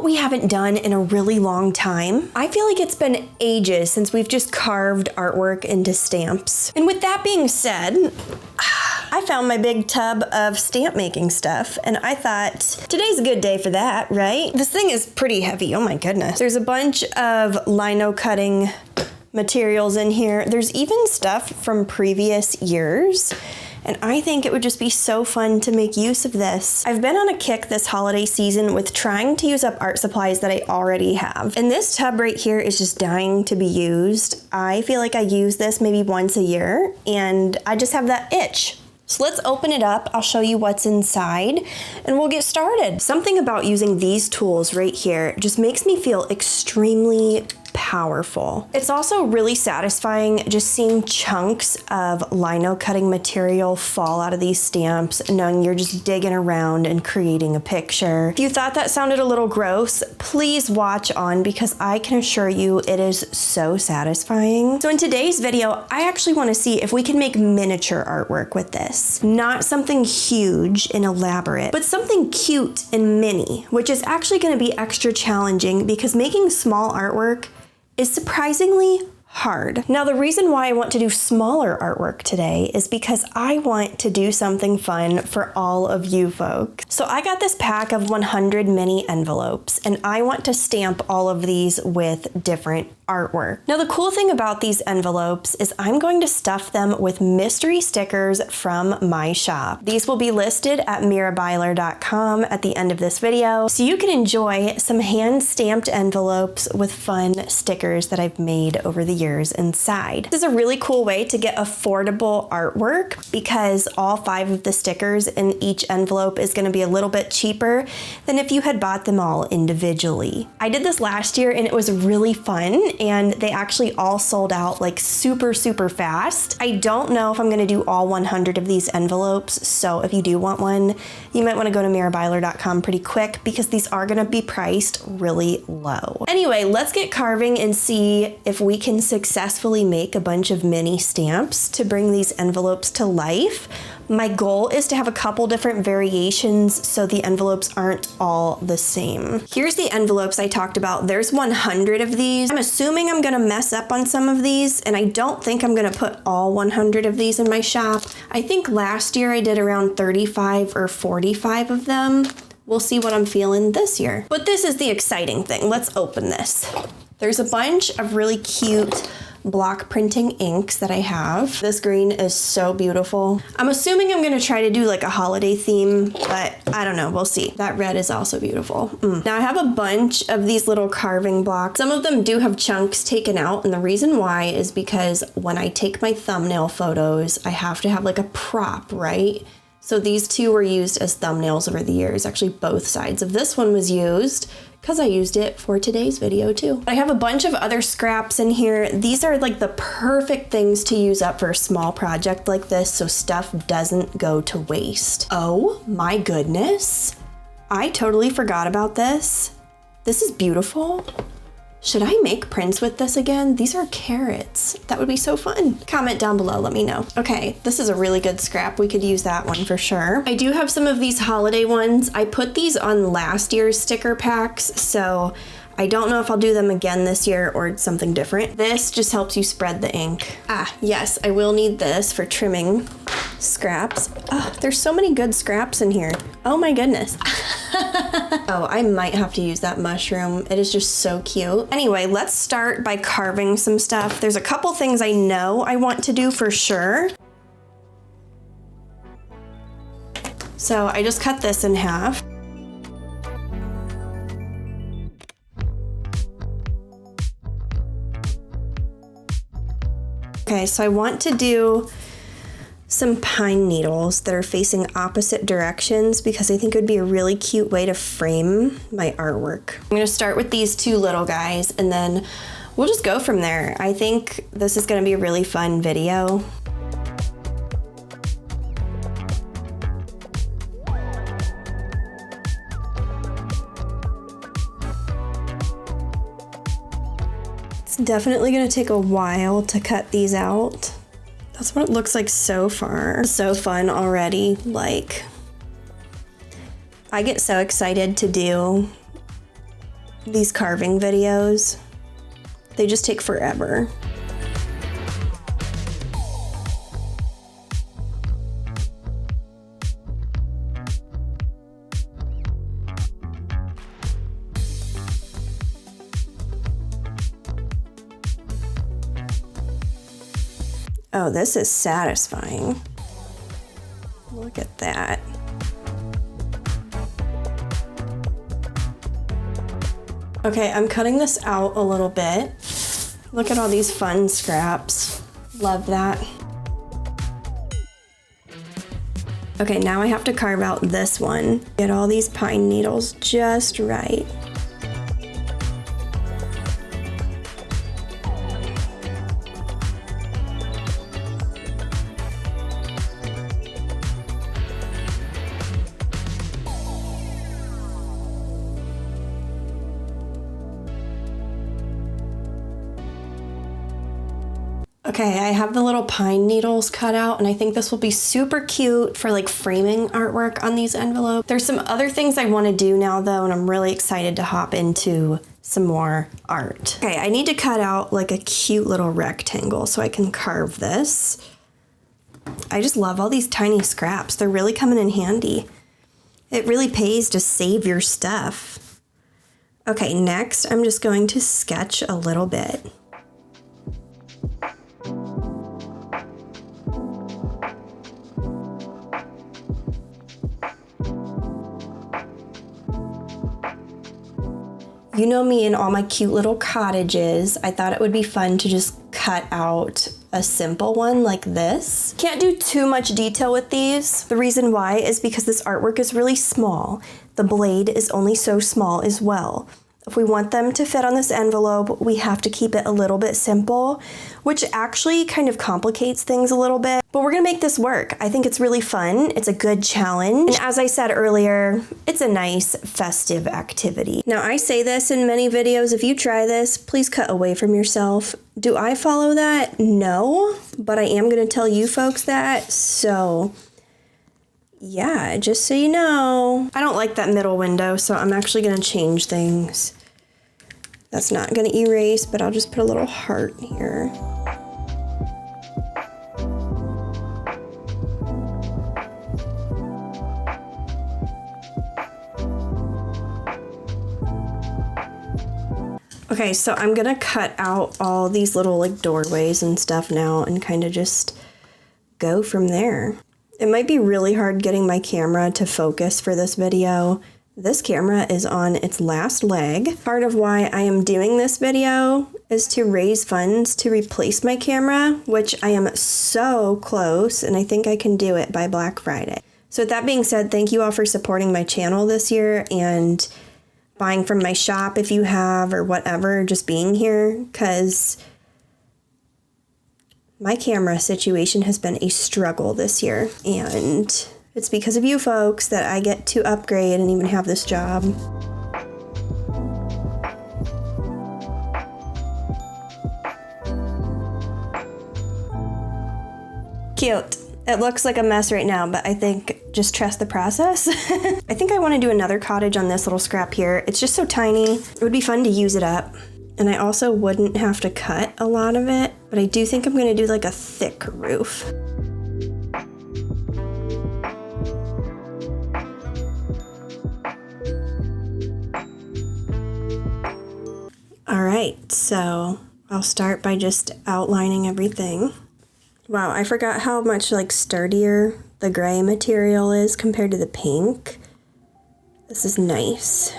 what we haven't done in a really long time? I feel like it's been ages since we've just carved artwork into stamps. And with that being said, I found my big tub of stamp making stuff, and I thought today's a good day for that, right? This thing is pretty heavy, oh my goodness. There's a bunch of lino cutting materials in here. There's even stuff from previous years. And I think it would just be so fun to make use of this. I've been on a kick this holiday season with trying to use up art supplies that I already have. And this tub right here is just dying to be used. I feel like I use this maybe once a year, and I just have that itch. So let's open it up, I'll show you what's inside, and we'll get started. Something about using these tools right here just makes me feel extremely powerful. It's also really satisfying just seeing chunks of lino cutting material fall out of these stamps, knowing you're just digging around and creating a picture. If you thought that sounded a little gross, please watch on because I can assure you it is so satisfying. So in today's video, I actually want to see if we can make miniature artwork with this. Not something huge and elaborate, but something cute and mini, which is actually going to be extra challenging because making small artwork is surprisingly hard. Now, the reason why I want to do smaller artwork today is because I want to do something fun for all of you folks. So I got this pack of 100 mini envelopes, and I want to stamp all of these with different artwork. Now, the cool thing about these envelopes is I'm going to stuff them with mystery stickers from my shop. These will be listed at mirabyler.com at the end of this video, so you can enjoy some hand-stamped envelopes with fun stickers that I've made over the years inside. This is a really cool way to get affordable artwork because all 5 of the stickers in each envelope is going to be a little bit cheaper than if you had bought them all individually. I did this last year and it was really fun, and they actually all sold out like super fast. I don't know if I'm gonna do all 100 of these envelopes, so if you do want one, you might wanna go to mirabyler.com pretty quick because these are gonna be priced really low. Anyway, let's get carving and see if we can successfully make a bunch of mini stamps to bring these envelopes to life. My goal is to have a couple different variations so the envelopes aren't all the same. Here's the envelopes I talked about. There's 100 of these. I'm assuming I'm gonna mess up on some of these, and I don't think I'm gonna put all 100 of these in my shop. I think last year I did around 35 or 45 of them. We'll see what I'm feeling this year. But this is the exciting thing. Let's open this. There's a bunch of really cute block printing inks that I have. This green is so beautiful. I'm assuming I'm gonna try to do like a holiday theme, but I don't know, we'll see. That red is also beautiful. Now I have a bunch of these little carving blocks. Some of them do have chunks taken out, and the reason why is because when I take my thumbnail photos, I have to have like a prop, right? So these two were used as thumbnails over the years. Actually, both sides of this one was used because I used it for today's video too. I have a bunch of other scraps in here. These are like the perfect things to use up for a small project like this so stuff doesn't go to waste. Oh my goodness. I totally forgot about this. This is beautiful. Should I make prints with this again? These are carrots. That would be so fun. Comment down below, let me know. Okay, this is a really good scrap. We could use that one for sure. I do have some of these holiday ones. I put these on last year's sticker packs, so I don't know if I'll do them again this year or something different. This just helps you spread the ink. Ah, yes, I will need this for trimming scraps. Oh, there's so many good scraps in here. Oh my goodness. Oh, I might have to use that mushroom. It is just so cute. Anyway, let's start by carving some stuff. There's a couple things I know I want to do for sure. So I just cut this in half. Okay, so I want to do some pine needles that are facing opposite directions because I think it would be a really cute way to frame my artwork. I'm gonna start with these 2 little guys and then we'll just go from there. I think this is gonna be a really fun video. It's definitely gonna take a while to cut these out. That's what it looks like so far. So fun already. Like, I get so excited to do these carving videos. They just take forever. Oh, this is satisfying. Look at that. Okay, I'm cutting this out a little bit. Look at all these fun scraps. Love that. Okay, now I have to carve out this one. Get all these pine needles just right. Okay, I have the little pine needles cut out, and I think this will be super cute for like framing artwork on these envelopes. There's some other things I want to do now though, and I'm really excited to hop into some more art. Okay, I need to cut out like a cute little rectangle so I can carve this. I just love all these tiny scraps. They're really coming in handy. It really pays to save your stuff. Okay, next I'm just going to sketch a little bit. You know me and all my cute little cottages. I thought it would be fun to just cut out a simple one like this. Can't do too much detail with these. The reason why is because this artwork is really small. The blade is only so small as well. If we want them to fit on this envelope, we have to keep it a little bit simple, which actually kind of complicates things a little bit. But we're gonna make this work. I think it's really fun. It's a good challenge. And as I said earlier, it's a nice festive activity. Now I say this in many videos, if you try this, please cut away from yourself. Do I follow that? No, but I am gonna tell you folks that, so yeah, just so you know. I don't like that middle window, so I'm actually gonna change things. That's not gonna erase, but I'll just put a little heart here. Okay, so I'm gonna cut out all these little like doorways and stuff now and kind of just go from there. It might be really hard getting my camera to focus for this video. This camera is on its last leg. Part of why I am doing this video is to raise funds to replace my camera, which I am so close, and I think I can do it by Black Friday. So with that being said, thank you all for supporting my channel this year and buying from my shop if you have, or whatever, just being here, because my camera situation has been a struggle this year, and it's because of you folks that I get to upgrade and even have this job. Cute. It looks like a mess right now, but I think just trust the process. I think I want to do another cottage on this little scrap here. It's just so tiny. It would be fun to use it up. And I also wouldn't have to cut a lot of it, but I do think I'm gonna do like a thick roof. All right, so I'll start by just outlining everything. Wow, I forgot how much like sturdier the gray material is compared to the pink. This is nice.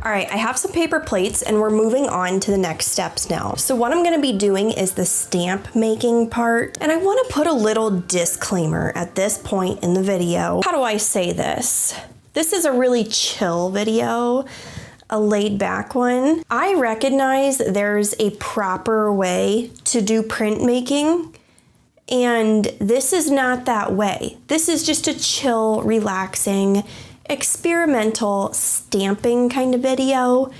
All right, I have some paper plates and we're moving on to the next steps now. So what I'm gonna be doing is the stamp making part. And I wanna put a little disclaimer at this point in the video. How do I say this? This is a really chill video, a laid back one. I recognize there's a proper way to do printmaking, And this is not that way. This is just a chill, relaxing, experimental stamping kind of video.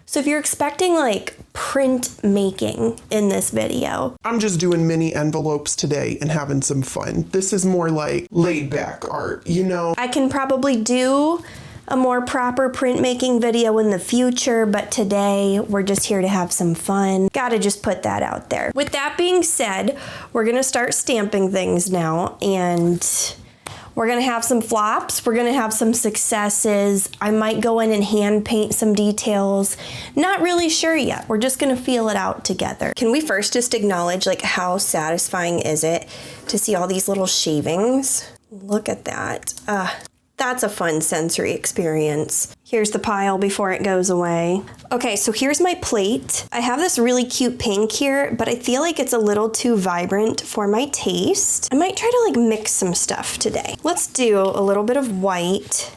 So if you're expecting like print making in this video, I'm just doing mini envelopes today and having some fun. This is more like laid back art, you know? I can probably do a more proper printmaking video in the future, but today we're just here to have some fun. Gotta just put that out there. With that being said, we're gonna start stamping things now, and we're gonna have some flops, we're gonna have some successes. I might go in and hand paint some details. Not really sure yet. We're just gonna feel it out together. Can we first just acknowledge like how satisfying is it to see all these little shavings? Look at that. That's a fun sensory experience. Here's the pile before it goes away. Okay, so here's my plate. I have this really cute pink here, but I feel like it's a little too vibrant for my taste. I might try to like mix some stuff today. Let's do a little bit of white,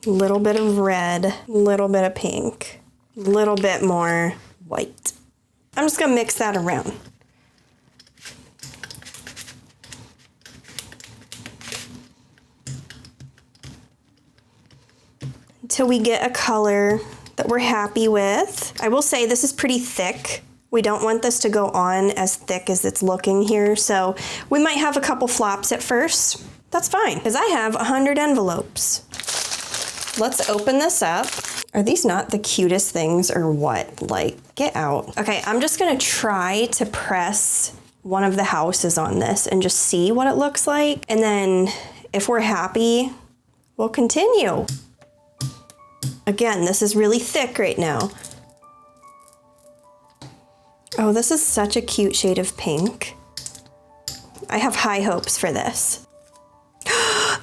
a little bit of red, a little bit of pink, a little bit more white. I'm just gonna mix that around. Until we get a color that we're happy with. I will say this is pretty thick. We don't want this to go on as thick as it's looking here, so we might have a couple flops at first. That's fine, because I have 100 envelopes. Let's open this up. Are these not the cutest things or what? Like, get out. Okay, I'm just gonna try to press one of the houses on this and just see what it looks like. And then if we're happy, we'll continue. Again, this is really thick right now. Oh, this is such a cute shade of pink. I have high hopes for this.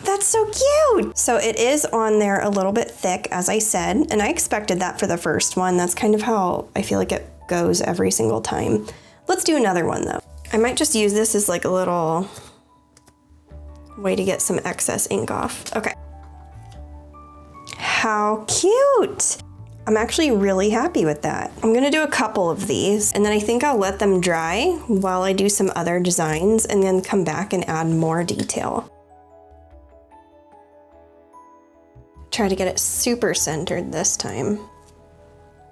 That's so cute! So it is on there a little bit thick, as I said, and I expected that for the first one. That's kind of how I feel like it goes every single time. Let's do another one though. I might just use this as like a little way to get some excess ink off. Okay. How cute! I'm actually really happy with that. I'm gonna do a couple of these, and then I think I'll let them dry while I do some other designs and then come back and add more detail. Try to get it super centered this time.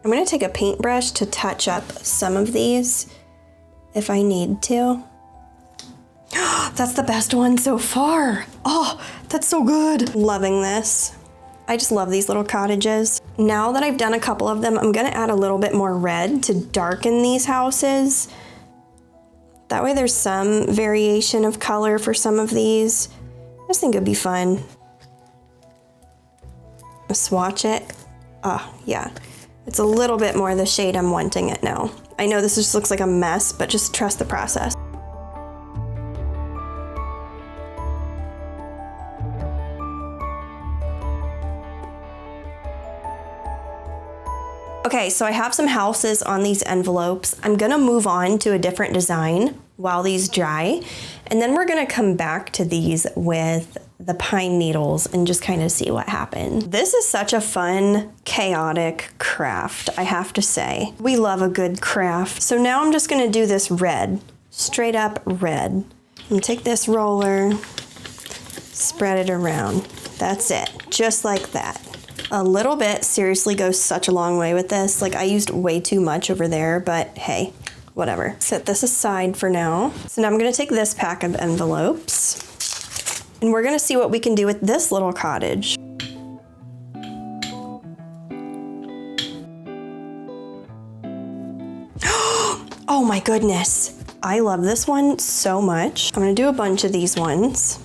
I'm gonna take a paintbrush to touch up some of these if I need to. That's the best one so far. Oh, that's so good. Loving this. I just love these little cottages. Now that I've done a couple of them, I'm gonna add a little bit more red to darken these houses. That way there's some variation of color for some of these. I just think it'd be fun. Swatch it. Oh, yeah. It's a little bit more the shade I'm wanting it now. I know this just looks like a mess, but just trust the process. Okay, so I have some houses on these envelopes. I'm gonna move on to a different design while these dry, and then we're gonna come back to these with the pine needles and just kind of see what happened. This is such a fun, chaotic craft, I have to say. We love a good craft. So now I'm just gonna do this red, straight up red. And take this roller, spread it around. That's it, just like that. A little bit seriously goes such a long way with this. Like, I used way too much over there, but hey, whatever. Set this aside for now. So now I'm gonna take this pack of envelopes and we're gonna see what we can do with this little cottage. Oh my goodness. I love this one so much. I'm gonna do a bunch of these ones.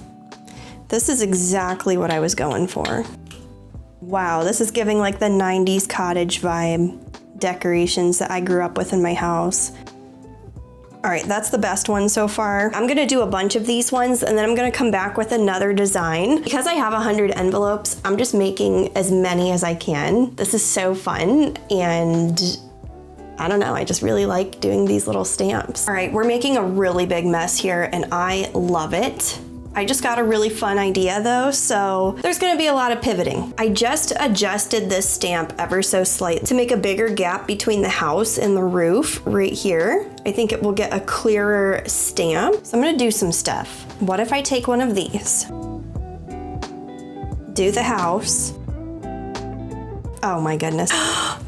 This is exactly what I was going for. Wow, this is giving like the 90s cottage vibe decorations that I grew up with in my house. All right, that's the best one so far. I'm gonna do a bunch of these ones and then I'm gonna come back with another design. Because I have 100 envelopes, I'm just making as many as I can. This is so fun, and I don't know, I just really like doing these little stamps. All right, we're making a really big mess here and I love it. I just got a really fun idea though, so there's gonna be a lot of pivoting. I just adjusted this stamp ever so slightly to make a bigger gap between the house and the roof right here. I think it will get a clearer stamp. So I'm gonna do some stuff. What if I take one of these? Do the house. Oh my goodness.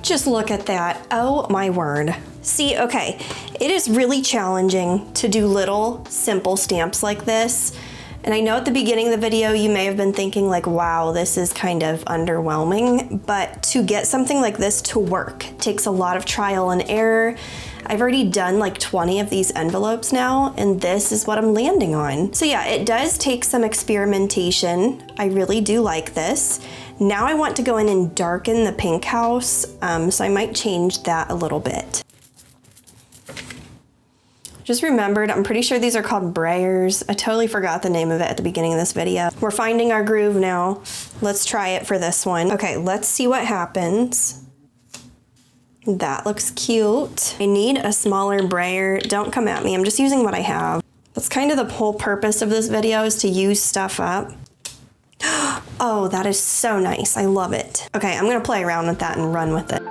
Just look at that. Oh my word. See, okay, it is really challenging to do little simple stamps like this. And I know at the beginning of the video, you may have been thinking like, wow, this is kind of underwhelming, but to get something like this to work takes a lot of trial and error. I've already done like 20 of these envelopes now, and this is what I'm landing on. So yeah, it does take some experimentation. I really do like this. Now I want to go in and darken the pink house, so I might change that a little bit. Just remembered, I'm pretty sure these are called brayers. I totally forgot the name of it at the beginning of this video. We're finding our groove now. Let's try it for this one. Okay, let's see what happens. That looks cute. I need a smaller brayer. Don't come at me, I'm just using what I have. That's kind of the whole purpose of this video, is to use stuff up. Oh, that is so nice, I love it. Okay, I'm gonna play around with that and run with it.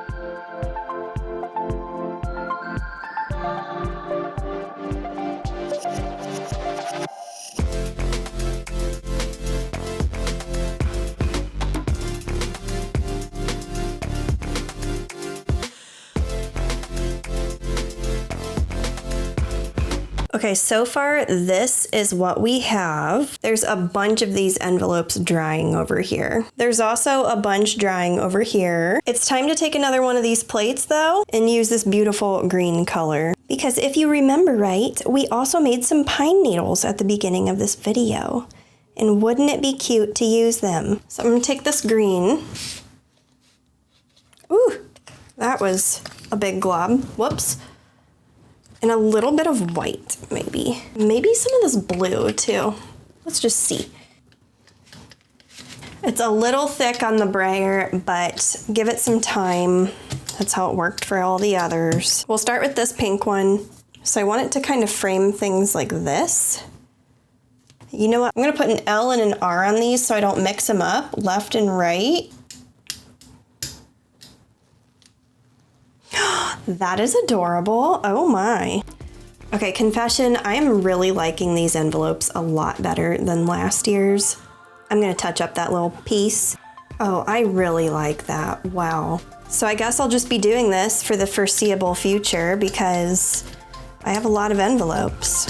Okay, so far this is what we have. There's a bunch of these envelopes drying over here. There's also a bunch drying over here. It's time to take another one of these plates though and use this beautiful green color. Because if you remember right, we also made some pine needles at the beginning of this video. And wouldn't it be cute to use them? So I'm gonna take this green. Ooh, that was a big glob. Whoops. And a little bit of white, maybe. Maybe some of this blue too. Let's just see. It's a little thick on the brayer, but give it some time. That's how it worked for all the others. We'll start with this pink one. So I want it to kind of frame things like this. You know what? I'm gonna put an L and an R on these so I don't mix them up, left and right. That is adorable. Oh my. Okay, confession, I am really liking these envelopes a lot better than last year's. I'm gonna touch up that little piece. Oh, I really like that. Wow. So I guess I'll just be doing this for the foreseeable future because I have a lot of envelopes.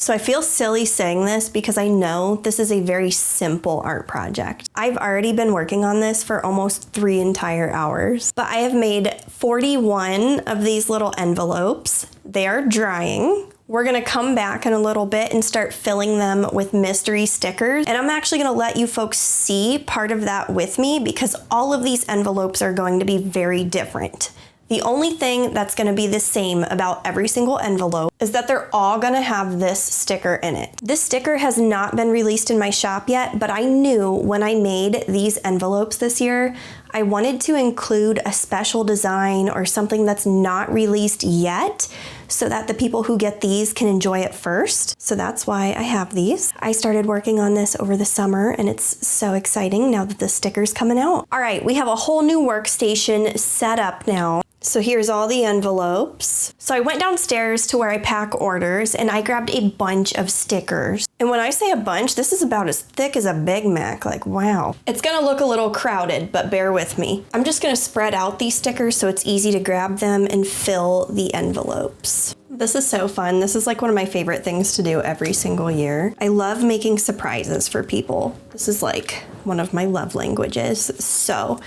So I feel silly saying this because I know this is a very simple art project. I've already been working on this for almost 3 entire hours, but I have made 41 of these little envelopes. They are drying. We're gonna come back in a little bit and start filling them with mystery stickers. And I'm actually gonna let you folks see part of that with me because all of these envelopes are going to be very different. The only thing that's gonna be the same about every single envelope is that they're all gonna have this sticker in it. This sticker has not been released in my shop yet, but I knew when I made these envelopes this year, I wanted to include a special design or something that's not released yet so that the people who get these can enjoy it first. So that's why I have these. I started working on this over the summer and it's so exciting now that the sticker's coming out. All right, we have a whole new workstation set up now. So here's all the envelopes. So I went downstairs to where I pack orders and I grabbed a bunch of stickers. And when I say a bunch, this is about as thick as a Big Mac, like wow. It's gonna look a little crowded, but bear with me. I'm just gonna spread out these stickers so it's easy to grab them and fill the envelopes. This is so fun. This is like one of my favorite things to do every single year. I love making surprises for people. This is like one of my love languages. So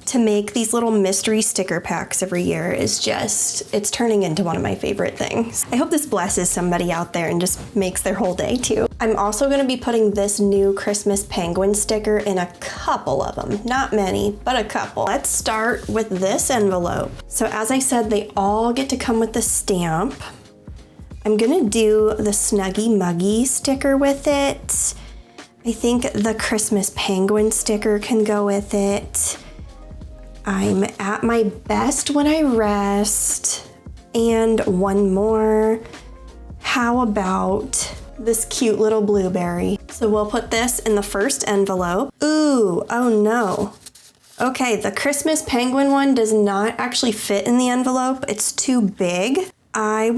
to make these little mystery sticker packs every year is just, it's turning into one of my favorite things. I hope this blesses somebody out there and just makes their whole day too. I'm also gonna be putting this new Christmas penguin sticker in a couple of them. Not many, but a couple. Let's start with this envelope. So as I said, they all get to come with the stamp. I'm gonna do the Snuggy Muggy sticker with it. I think the Christmas penguin sticker can go with it. I'm at my best when I rest. And one more. How about this cute little blueberry? So we'll put this in the first envelope. Ooh, oh no. Okay, the Christmas penguin one does not actually fit in the envelope. It's too big. I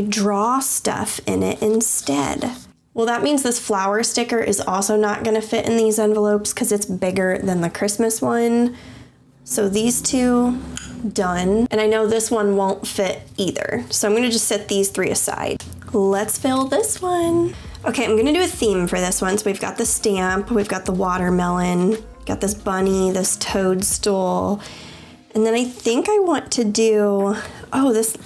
draw stuff in it instead. Well, that means this flower sticker is also not gonna fit in these envelopes because it's bigger than the Christmas one. So these two, done. And I know this one won't fit either. So I'm gonna just set these three aside. Let's fill this one. Okay, I'm gonna do a theme for this one. So we've got the stamp, we've got the watermelon, got this bunny, this toadstool, and then I think I want to do, oh, this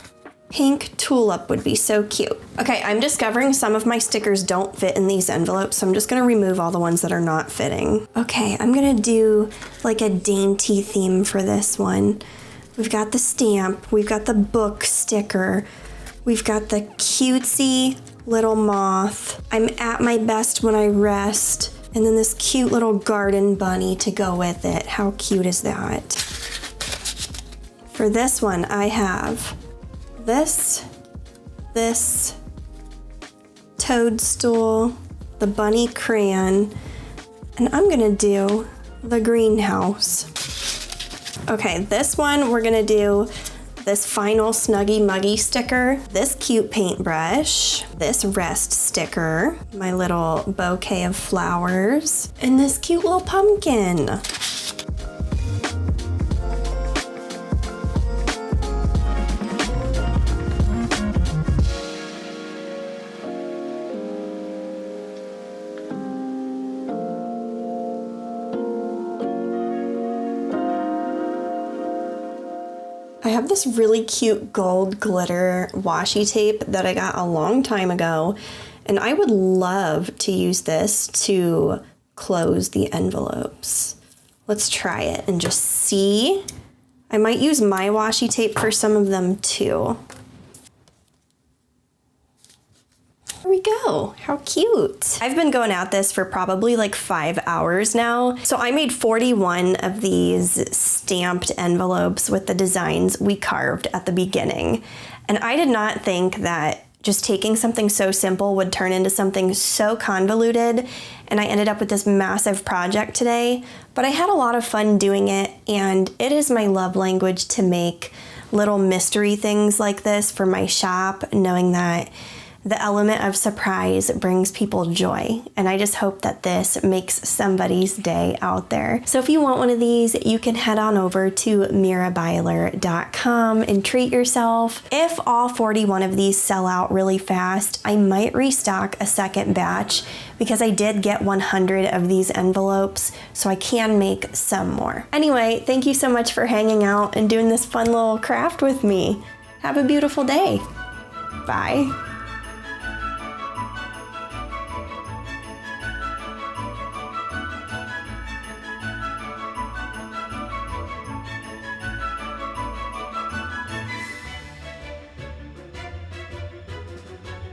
pink tulip would be so cute. Okay, I'm discovering some of my stickers don't fit in these envelopes, so I'm just gonna remove all the ones that are not fitting. Okay, I'm gonna do like a dainty theme for this one. We've got the stamp, we've got the book sticker, we've got the cutesy little moth. I'm at my best when I rest, and then this cute little garden bunny to go with it. How cute is that? For this one, I have this toadstool, the bunny crayon, and I'm gonna do the greenhouse. Okay, this one we're gonna do this final Snuggy Muggy sticker, this cute paintbrush, this rest sticker, my little bouquet of flowers, and this cute little pumpkin. I have this really cute gold glitter washi tape that I got a long time ago, and I would love to use this to close the envelopes. Let's try it and just see. I might use my washi tape for some of them too. There we go, how cute. I've been going at this for probably like 5 hours now. So I made 41 of these stamped envelopes with the designs we carved at the beginning. And I did not think that just taking something so simple would turn into something so convoluted. And I ended up with this massive project today, but I had a lot of fun doing it. And it is my love language to make little mystery things like this for my shop, knowing that the element of surprise brings people joy, and I just hope that this makes somebody's day out there. So if you want one of these, you can head on over to mirabyler.com and treat yourself. If all 41 of these sell out really fast, I might restock a second batch because I did get 100 of these envelopes, so I can make some more. Anyway, thank you so much for hanging out and doing this fun little craft with me. Have a beautiful day. Bye.